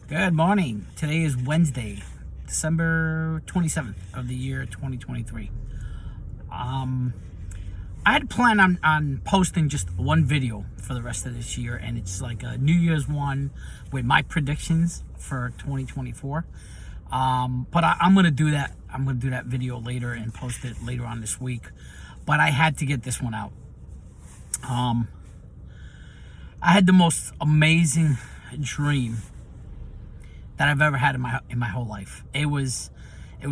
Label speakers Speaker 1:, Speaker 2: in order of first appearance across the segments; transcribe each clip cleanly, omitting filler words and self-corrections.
Speaker 1: Good morning. Today is Wednesday, December 27th of the year 2023. I had planned on posting just one video for the rest of this year, and it's like a New Year's one with my predictions for 2024. But I'm going to do that. I'm going to do that video later and post it later on this week. But I had to get this one out. I had the most amazing dream that I've ever had in my whole life. It was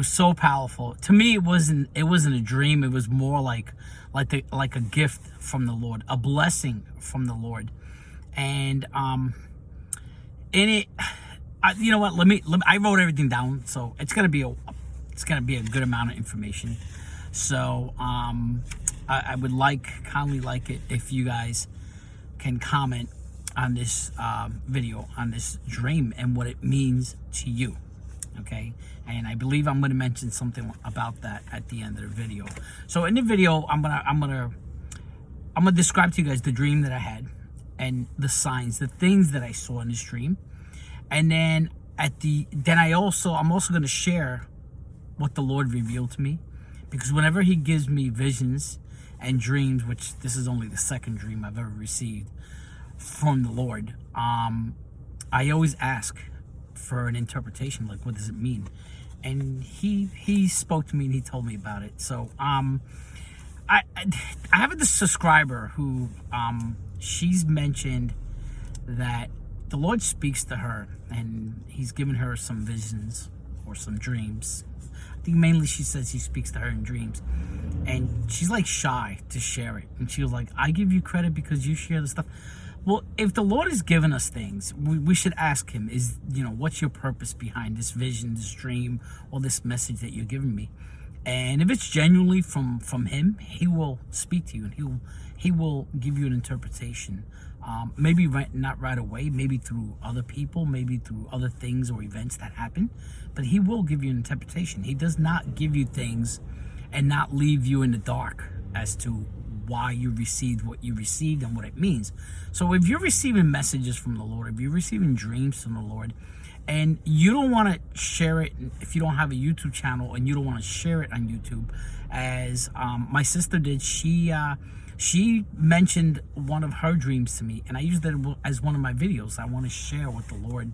Speaker 1: so powerful. To me, it wasn't a dream. It was more like a gift from the Lord, a blessing from the Lord. And in it, you know what? Let me. I wrote everything down, so it's gonna be a good amount of information. So I would kindly like it if you guys can comment on this video, on this dream and what it means to you. Okay, and I believe I'm going to mention something about that at the end of the video. So in the video, I'm gonna describe to you guys the dream that I had and the signs, the things that I saw in this dream, and then I'm also going to share what the Lord revealed to me, because whenever He gives me visions and dreams, which this is only the second dream I've ever received from the Lord, I always ask for an interpretation, like, what does it mean? And he spoke to me and he told me about it. So I have a subscriber who she's mentioned that the Lord speaks to her and He's given her some visions or some dreams. I think mainly she says He speaks to her in dreams, and she's like shy to share it. And she was like, I give you credit because you share the stuff. Well, if the Lord has given us things, we should ask Him, what's your purpose behind this vision, this dream, or this message that you're giving me? And if it's genuinely from Him, He will speak to you, and He will give you an interpretation. Maybe not right away, maybe through other people, maybe through other things or events that happen, but He will give you an interpretation. He does not give you things and not leave you in the dark as to why you received what you received and what it means. So if you're receiving messages from the Lord, if you're receiving dreams from the Lord, and you don't want to share it, if you don't have a YouTube channel and you don't want to share it on YouTube, as my sister did, she mentioned one of her dreams to me, and I used it as one of my videos. I want to share what the Lord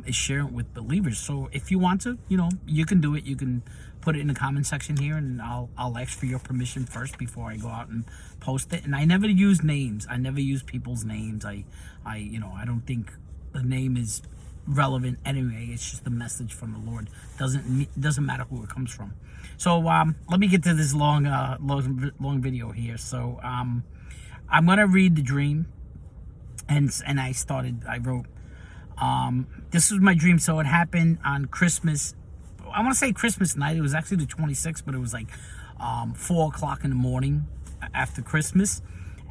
Speaker 1: is sharing with believers. So if you want to, you can do it. You can put it in the comment section here, and I'll ask for your permission first before I go out and post it. And I never use names. I never use people's names. I don't think the name is relevant anyway. It's just a message from the Lord. Doesn't matter who it comes from. So let me get to this long video here. So I'm gonna read the dream, and I wrote. This was my dream. So it happened on Christmas. I want to say Christmas night. It was actually the 26th, but it was like 4 o'clock in the morning after Christmas.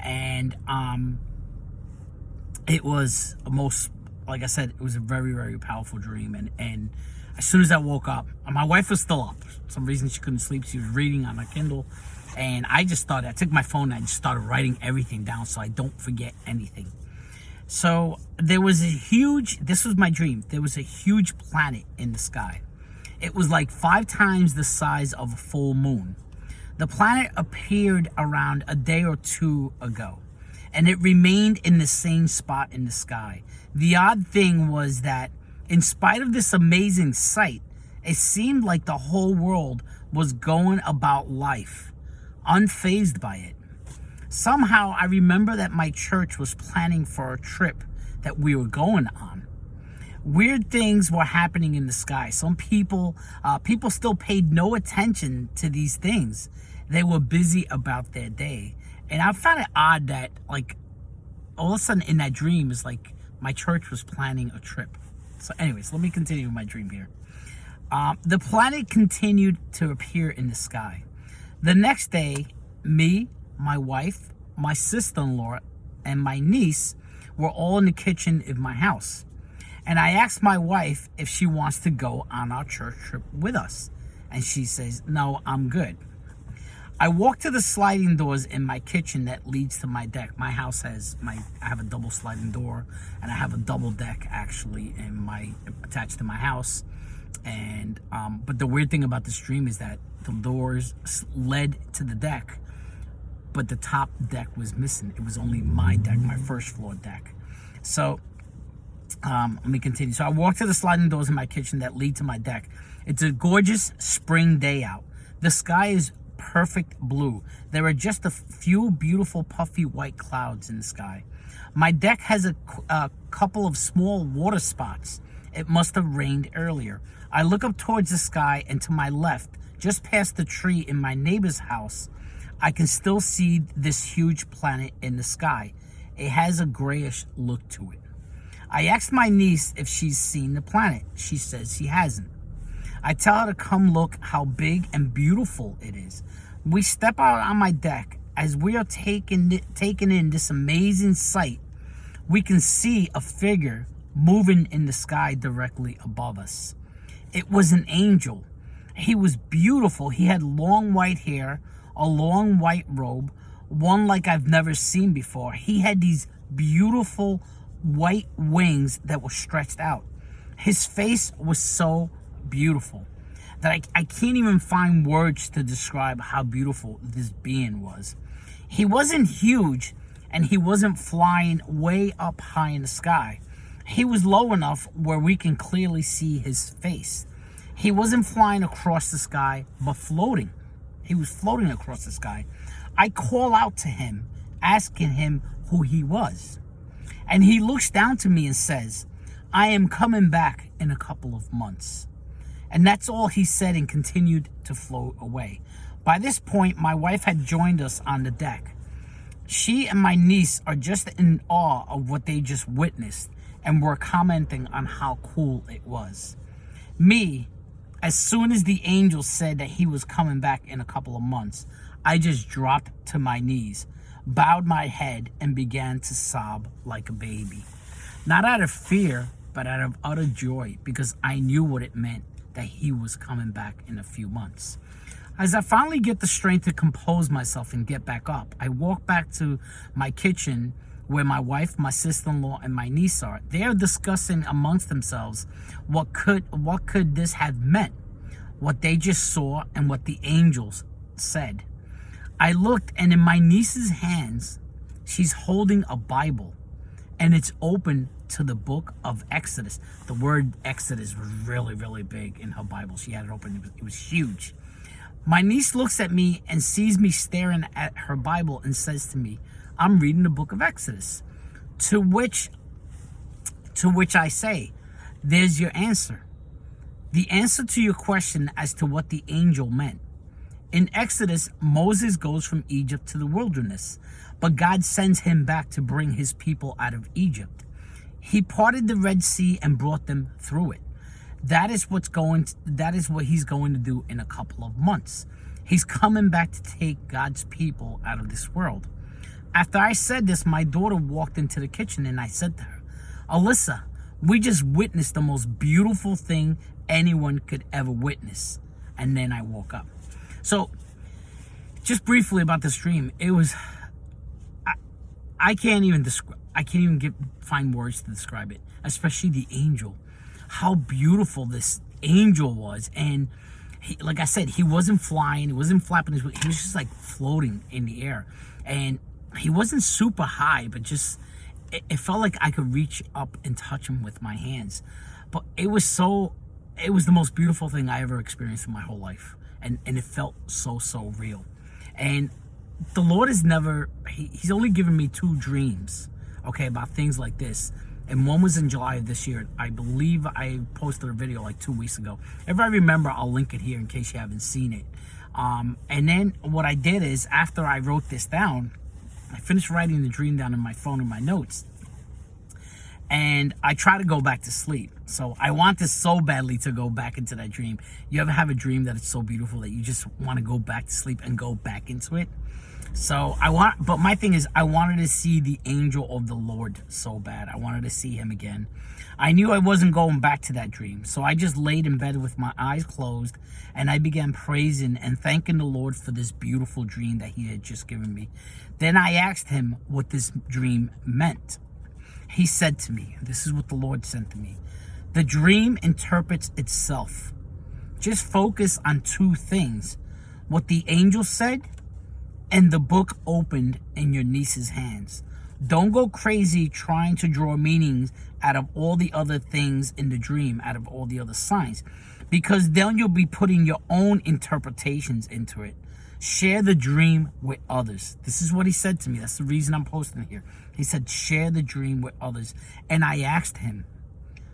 Speaker 1: And it was like I said, it was a very, very powerful dream. And as soon as I woke up, my wife was still up. For some reason she couldn't sleep. She was reading on her Kindle. And I took my phone and I just started writing everything down so I don't forget anything. So this was my dream. There was a huge planet in the sky. It was like 5 times the size of a full moon. The planet appeared around a day or two ago, and it remained in the same spot in the sky. The odd thing was that in spite of this amazing sight, it seemed like the whole world was going about life, unfazed by it. Somehow I remember that my church was planning for a trip that we were going on. Weird things were happening in the sky. Some people still paid no attention to these things. They were busy about their day. And I found it odd that, like, all of a sudden in that dream, is like my church was planning a trip. So anyways, let me continue with my dream here. The planet continued to appear in the sky. The next day, me, my wife, my sister-in-law, and my niece were all in the kitchen of my house. And I asked my wife if she wants to go on our church trip with us. And she says, no, I'm good. I walk to the sliding doors in my kitchen that leads to my deck. My house has I have a double sliding door, and I have a double deck actually attached to my house. And but the weird thing about this dream is that the doors led to the deck, but the top deck was missing. It was only my deck, my first floor deck. So let me continue. So I walk to the sliding doors in my kitchen that lead to my deck. It's a gorgeous spring day out. The sky is perfect blue. There are just a few beautiful puffy white clouds in the sky. My deck has a couple of small water spots. It must have rained earlier. I look up towards the sky, and to my left, just past the tree in my neighbor's house, I can still see this huge planet in the sky. It has a grayish look to it. I asked my niece if she's seen the planet. She says she hasn't. I tell her to come look how big and beautiful it is. We step out on my deck. As we are taking in this amazing sight, we can see a figure moving in the sky directly above us. It was an angel. He was beautiful. He had long white hair, a long white robe, one like I've never seen before. He had these beautiful white wings that were stretched out. His face was so beautiful that I can't even find words to describe how beautiful this being was. He wasn't huge, and he wasn't flying way up high in the sky. He was low enough where we can clearly see his face. He wasn't flying across the sky, but floating. He was floating across the sky. I call out to him, asking him who he was. And he looks down to me and says, "I am coming back in a couple of months." And that's all he said, and continued to float away. By this point, my wife had joined us on the deck. She and my niece are just in awe of what they just witnessed, and were commenting on how cool it was. Me, as soon as the angel said that he was coming back in a couple of months, I just dropped to my knees, bowed my head, and began to sob like a baby. Not out of fear, but out of utter joy, because I knew what it meant that he was coming back in a few months. As I finally get the strength to compose myself and get back up, I walk back to my kitchen where my wife, my sister-in-law, and my niece are. They are discussing amongst themselves what could this have meant, what they just saw, and what the angels said. I looked, and in my niece's hands, she's holding a Bible, and it's open to the book of Exodus. The word Exodus was really, really big in her Bible. She had it open. It was huge. My niece looks at me and sees me staring at her Bible and says to me, "I'm reading the book of Exodus." To which I say, "There's your answer. The answer to your question as to what the angel meant. In Exodus, Moses goes from Egypt to the wilderness, but God sends him back to bring his people out of Egypt. He parted the Red Sea and brought them through it. That is what he's going to do in a couple of months. He's coming back to take God's people out of this world." After I said this, my daughter walked into the kitchen, and I said to her, "Alyssa, we just witnessed the most beautiful thing anyone could ever witness." And then I woke up. So, just briefly about this dream, it was, I can't even find words to describe it, especially the angel. How beautiful this angel was. And he, like I said, he wasn't flying, he wasn't flapping his wings, he was just like floating in the air. And he wasn't super high, but just, it felt like I could reach up and touch him with my hands. But it was the most beautiful thing I ever experienced in my whole life. And it felt so real. And the Lord has never, he's only given me 2 dreams, okay, about things like this. And one was in July of this year. I believe I posted a video like 2 weeks ago. If I remember, I'll link it here in case you haven't seen it. And then what I did is, after I wrote this down, I finished writing the dream down in my phone in my notes. And I try to go back to sleep. So I want this so badly to go back into that dream. You ever have a dream that it's so beautiful that you just want to go back to sleep and go back into it? So but my thing is, I wanted to see the angel of the Lord so bad. I wanted to see him again. I knew I wasn't going back to that dream. So I just laid in bed with my eyes closed, and I began praising and thanking the Lord for this beautiful dream that he had just given me. Then I asked him what this dream meant. He said to me, this is what the Lord sent to me: the dream interprets itself. Just focus on two things: what the angel said and the book opened in your niece's hands. Don't go crazy trying to draw meanings out of all the other things in the dream, out of all the other signs, because then you'll be putting your own interpretations into it. Share the dream with others. This is what he said to me. That's the reason I'm posting it here. He said, share the dream with others. And I asked him,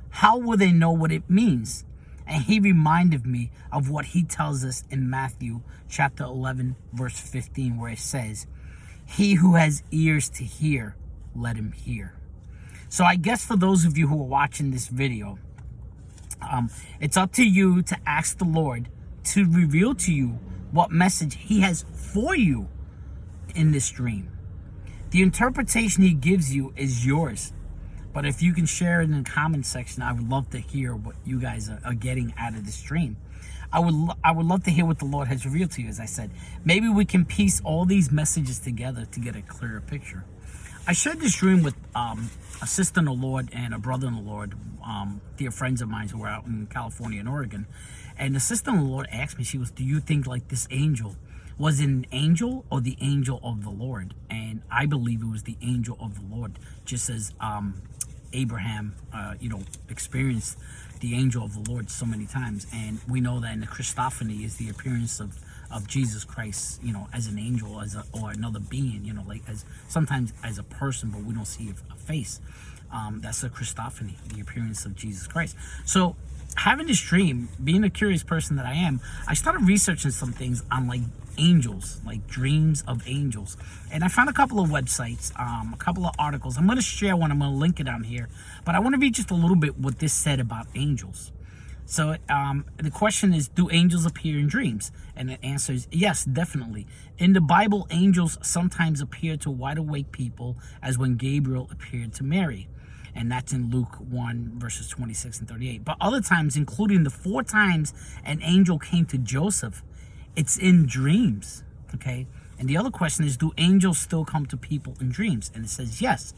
Speaker 1: how will they know what it means? And he reminded me of what he tells us in Matthew chapter 11, verse 15, where it says, he who has ears to hear, let him hear. So I guess for those of you who are watching this video, it's up to you to ask the Lord to reveal to you what message he has for you in this dream. The interpretation he gives you is yours. But if you can share it in the comment section, I would love to hear what you guys are getting out of this dream. I would love to hear what the Lord has revealed to you. As I said, maybe we can piece all these messages together to get a clearer picture. I shared this dream with a sister in the Lord and a brother in the Lord, dear friends of mine who were out in California and Oregon. And the sister in the Lord asked me, she was, do you think like this angel was it an angel or the angel of the Lord? And I believe it was the angel of the Lord, just as Abraham, experienced the angel of the Lord so many times. And we know that in the Christophany is the appearance of Jesus Christ, as an angel, or another being, like as sometimes as a person, but we don't see a face. That's a Christophany, the appearance of Jesus Christ. So having this dream, being a curious person that I am, I started researching some things on like angels, like dreams of angels, and I found a couple of websites, a couple of articles. I'm going to share one. I'm going to link it on here, but I want to read just a little bit what this said about angels. So the question is, do angels appear in dreams? And the answer is yes, definitely. In the Bible, angels sometimes appear to wide awake people, as when Gabriel appeared to Mary. And that's in Luke 1, verses 26 and 38. But other times, including the 4 times an angel came to Joseph, it's in dreams, okay? And the other question is, do angels still come to people in dreams? And it says yes.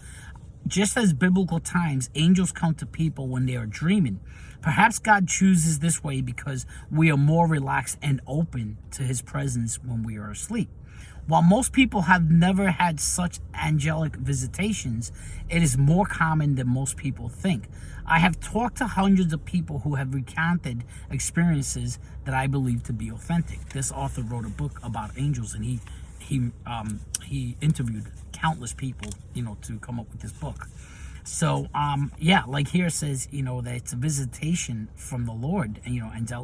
Speaker 1: Just as biblical times, angels come to people when they are dreaming. Perhaps God chooses this way because we are more relaxed and open to his presence when we are asleep. While most people have never had such angelic visitations, it is more common than most people think. I have talked to hundreds of people who have recounted experiences that I believe to be authentic. This author wrote a book about angels, and he interviewed countless people, to come up with this book. So, like here it says, that it's a visitation from the Lord, and,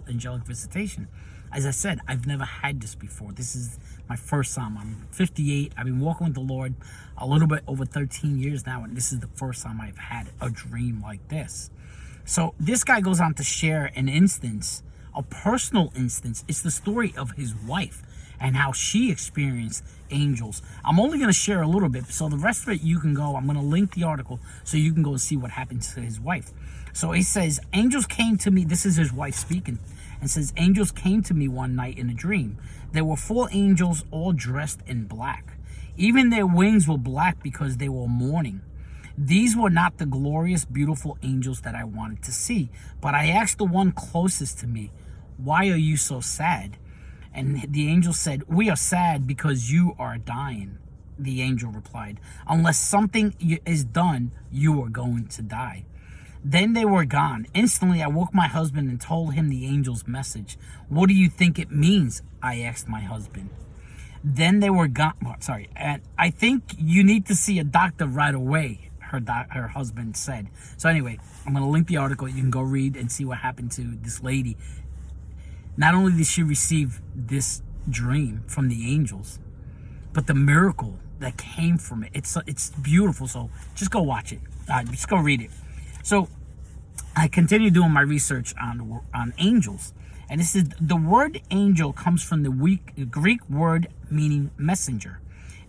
Speaker 1: angelic visitation. As I said, I've never had this before. This is my first time. I'm 58. I've been walking with the Lord a little bit over 13 years now, and this is the first time I've had a dream like this. So this guy goes on to share an instance, a personal instance. It's the story of his wife and how she experienced angels. I'm only going to share a little bit, so the rest of it you can go. I'm going to link the article so you can go and see what happened to his wife. So he says, angels came to me. This is his wife speaking. And says, angels came to me one night in a dream. There were 4 angels all dressed in black. Even their wings were black because they were mourning. These were not the glorious, beautiful angels that I wanted to see. But I asked the one closest to me, why are you so sad? And the angel said, we are sad because you are dying. The angel replied, unless something is done, you are going to die. Then they were gone. Instantly, I woke my husband and told him the angel's message. What do you think it means? I asked my husband. Then they were gone. And I think you need to see a doctor right away, her husband said. So anyway, I'm going to link the article. You can go read and see what happened to this lady. Not only did she receive this dream from the angels, but the miracle that came from it. It's beautiful. So just go watch it. Just go read it. So I continue doing my research on angels. And this is the word angel comes from the Greek word meaning messenger.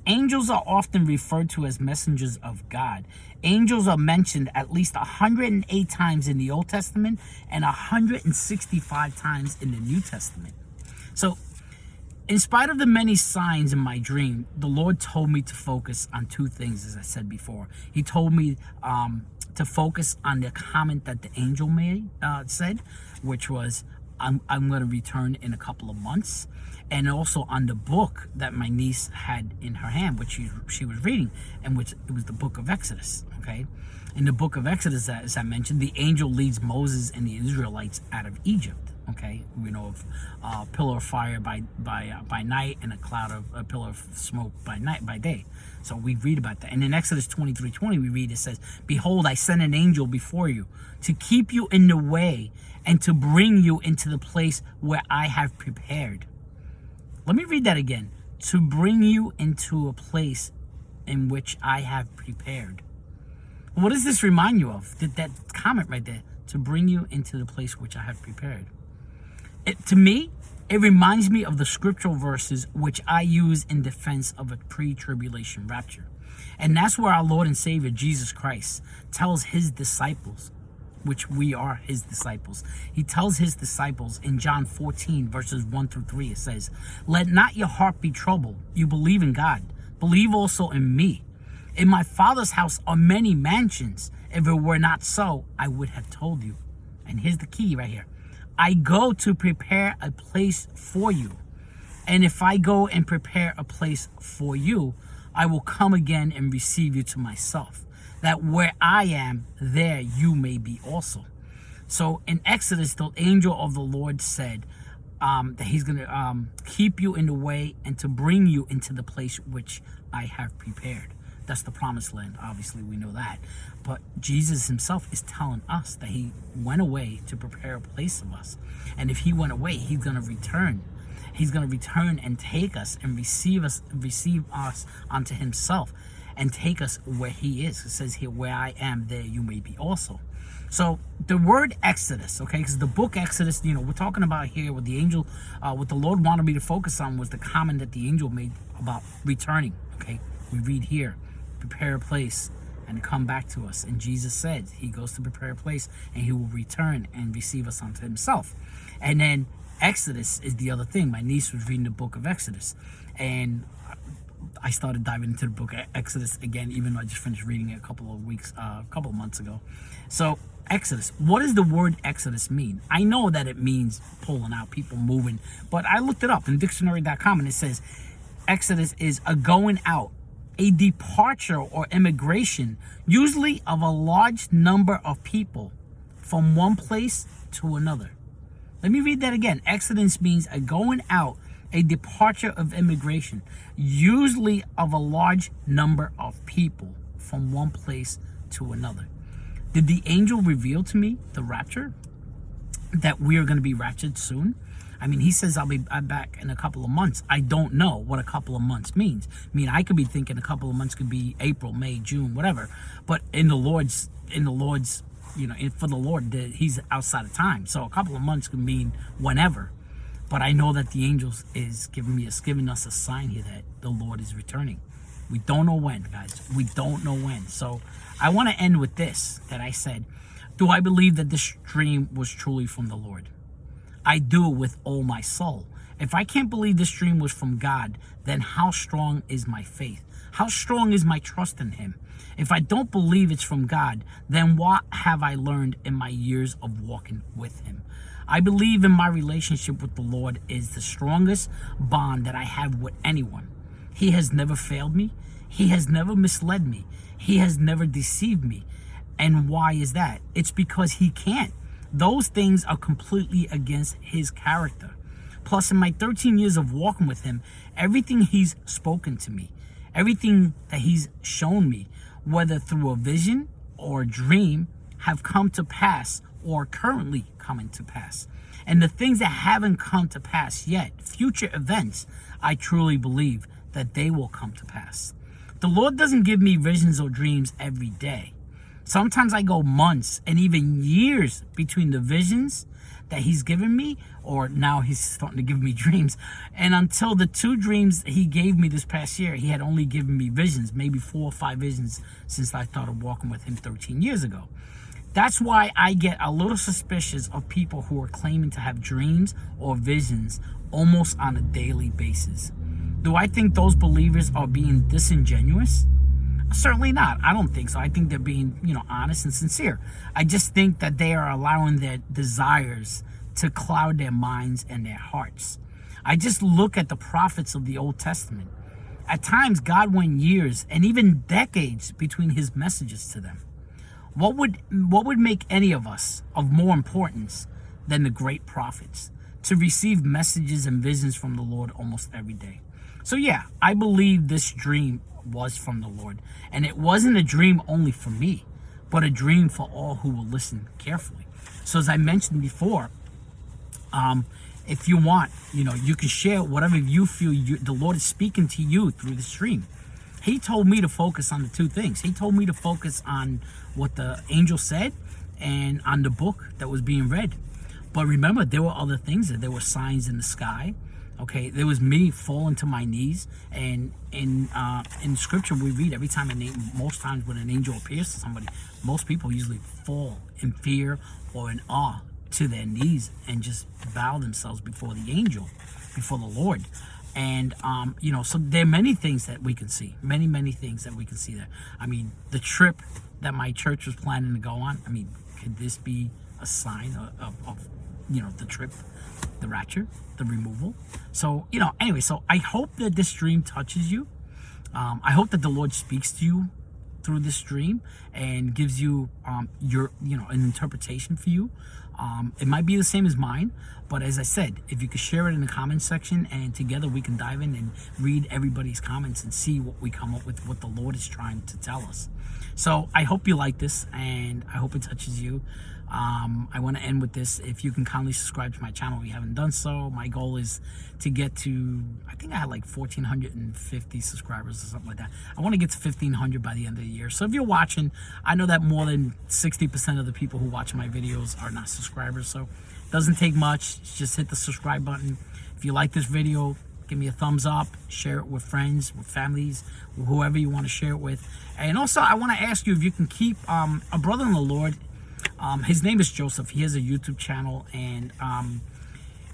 Speaker 1: Angels are often referred to as messengers of God. Angels are mentioned at least 108 times in the Old Testament and 165 times in the New Testament. So, in spite of the many signs in my dream, the Lord told me to focus on two things, as I said before. He told me to focus on the comment that the angel said, which was, I'm going to return in a couple of months. And also on the book that my niece had in her hand, which she was reading, and which it was the book of Exodus, okay? In the book of Exodus, as I mentioned, the angel leads Moses and the Israelites out of Egypt. Okay, we know of a pillar of fire by night and a pillar of smoke by day. So we read about that. And in Exodus 23:20, we read, it says, "Behold, I send an angel before you to keep you in the way and to bring you into the place where I have prepared." Let me read that again. To bring you into a place in which I have prepared. What does this remind you of? That comment right there. To bring you into the place which I have prepared. To me, it reminds me of the scriptural verses which I use in defense of a pre-tribulation rapture. And that's where our Lord and Savior, Jesus Christ, tells his disciples, which we are his disciples. He tells his disciples in John 14, verses 1 through 3, it says, "Let not your heart be troubled. You believe in God. Believe also in me. In my Father's house are many mansions. If it were not so, I would have told you." And here's the key right here. "I go to prepare a place for you. And if I go and prepare a place for you, I will come again and receive you to myself, that where I am, there you may be also." So in Exodus, the angel of the Lord said that he's going to keep you in the way and to bring you into the place which I have prepared. That's the promised land. Obviously, we know that. But Jesus himself is telling us that he went away to prepare a place of us. And if he went away, he's going to return. He's going to return and take us and receive us unto himself and take us where he is. It says here, "Where I am, there you may be also." So the word Exodus, okay, because the book Exodus, we're talking about here what the angel, what the Lord wanted me to focus on was the comment that the angel made about returning, okay? We read here, "Prepare a place and come back to us." And Jesus said he goes to prepare a place and he will return and receive us unto himself. And then Exodus is the other thing. My niece was reading the book of Exodus, and I started diving into the book of Exodus again, even though I just finished reading it a couple of months ago. So Exodus, what does the word Exodus mean? I know that it means pulling out, people moving, but I looked it up in dictionary.com and it says Exodus is a going out, a departure or immigration, usually of a large number of people from one place to another. Let me read that again. Exodus means a going out, a departure of immigration, usually of a large number of people from one place to another. Did the angel reveal to me the rapture? That we are going to be raptured soon? I mean, he says I'll be back in a couple of months. I don't know what a couple of months means. I mean, I could be thinking a couple of months could be April, May, June, whatever. But in the Lord's, for the Lord, he's outside of time. So a couple of months could mean whenever. But I know that the angels is giving us a sign here that the Lord is returning. We don't know when, guys. We don't know when. So I want to end with this, that I said, do I believe that this dream was truly from the Lord? I do with all my soul. If I can't believe this dream was from God, then how strong is my faith? How strong is my trust in him? If I don't believe it's from God, then what have I learned in my years of walking with him? I believe in my relationship with the Lord is the strongest bond that I have with anyone. He has never failed me. He has never misled me. He has never deceived me. And why is that? It's because he can't. Those things are completely against his character. Plus, in my 13 years of walking with him, everything he's spoken to me, everything that he's shown me, whether through a vision or a dream, have come to pass or currently coming to pass. And the things that haven't come to pass yet, future events, I truly believe that they will come to pass. The Lord doesn't give me visions or dreams every day. Sometimes I go months and even years between the visions that he's given me, or now he's starting to give me dreams. And until the 2 dreams he gave me this past year, he had only given me visions, maybe 4 or 5 visions since I started walking with him 13 years ago. That's why I get a little suspicious of people who are claiming to have dreams or visions almost on a daily basis. Do I think those believers are being disingenuous? Certainly not. I don't think so. I think they're being, honest and sincere. I just think that they are allowing their desires to cloud their minds and their hearts. I just look at the prophets of the Old Testament. At times, God went years and even decades between his messages to them. What would make any of us of more importance than the great prophets to receive messages and visions from the Lord almost every day? So yeah, I believe this dream was from the Lord. And it wasn't a dream only for me, but a dream for all who will listen carefully. So as I mentioned before, if you want, you can share whatever you feel the Lord is speaking to you through this dream. He told me to focus on the 2 things. He told me to focus on what the angel said and on the book that was being read. But remember, there were other things. There were signs in the sky. Okay, there was me falling to my knees, and in scripture we read every time most times when an angel appears to somebody, most people usually fall in fear or in awe to their knees and just bow themselves before the angel, before the Lord. And so there are many things that we can see, many things that we can see there. I mean, the trip that my church was planning to go on, I mean, could this be a sign of the trip, the rapture, the removal? So, anyway, so I hope that this dream touches you. I hope that the Lord speaks to you through this dream and gives you your an interpretation for you. It might be the same as mine, but as I said, if you could share it in the comments section, and together we can dive in and read everybody's comments and see what we come up with, what the Lord is trying to tell us. So I hope you like this, and I hope it touches you. I want to end with this. If you can kindly subscribe to my channel if you haven't done so. My goal is to get to, I think I had like 1,450 subscribers or something like that. I want to get to 1,500 by the end of the year. So if you're watching, I know that more than 60% of the people who watch my videos are not subscribers. So it doesn't take much. Just hit the subscribe button. If you like this video, give me a thumbs up, share it with friends, with families, with whoever you want to share it with. And also, I want to ask you if you can keep a brother in the Lord. His name is Joseph. He has a YouTube channel, and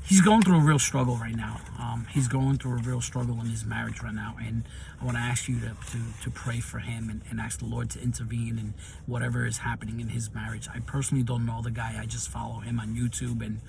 Speaker 1: he's going through a real struggle right now. He's going through a real struggle in his marriage right now, and I want to ask you to pray for him and ask the Lord to intervene in whatever is happening in his marriage. I personally don't know the guy. I just follow him on YouTube, and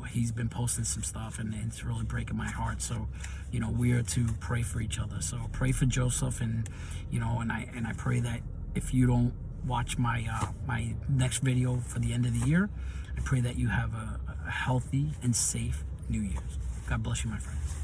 Speaker 1: he's been posting some stuff, and it's really breaking my heart. So we are to pray for each other. So pray for Joseph, and and I pray that if you don't watch my my next video for the end of the year, I pray that you have a healthy and safe New Year's. God bless you, my friends.